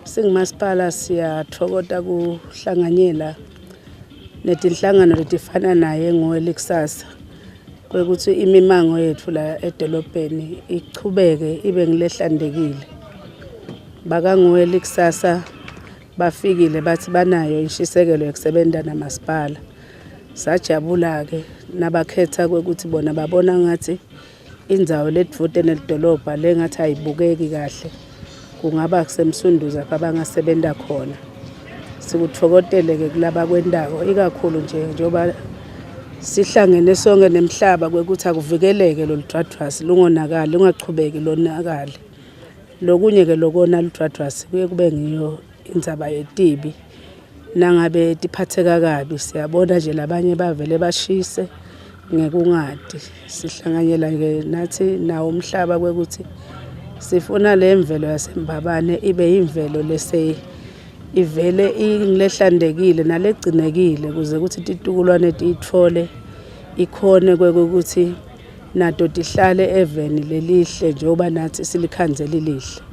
Singumasipala siyathokota kuhlanganyela netinhlangano letifana naye ngoWeli Kusasa kwekuthi imimango yethu la edolobheni ichubeke ibe ngilehlandekile. Baka ngoWeli Kusasa bafikile bathi banayo inshisekelo yokusebenza namasipala. Sajabula ke nabakhetha kwekuthi bona babona ngathi indzawo ledvude nelidolobha lengathi ayibukeki kahle kungaba kusemsunduza abangasebenta khona. Sikuthokotele ke kulaba kwendawo ikakhulu njengoba sihlangene sonke nemhlaba kwekuthi akuvikeleke lo ludwadwasi lungonakali lungachubeki lonakali. Lokunye ke lokona ludwadwasi kuye kube ngiyo indzaba yetibi nangabe tiphatheka kabi siyabona nje labanye bavele bashise ngekungadi. Sihlanganyela ke nathi nawo umhlaba kwekuthi sifuna le mvelo yaseMbabane ibe imvelo lese ivele ingilehlandekile nalegcinekile kuze ukuthi titukulwane tithole ikhone kwekuthi nato tihlale eveni lelihle njengoba nathi silikhandzela lihle.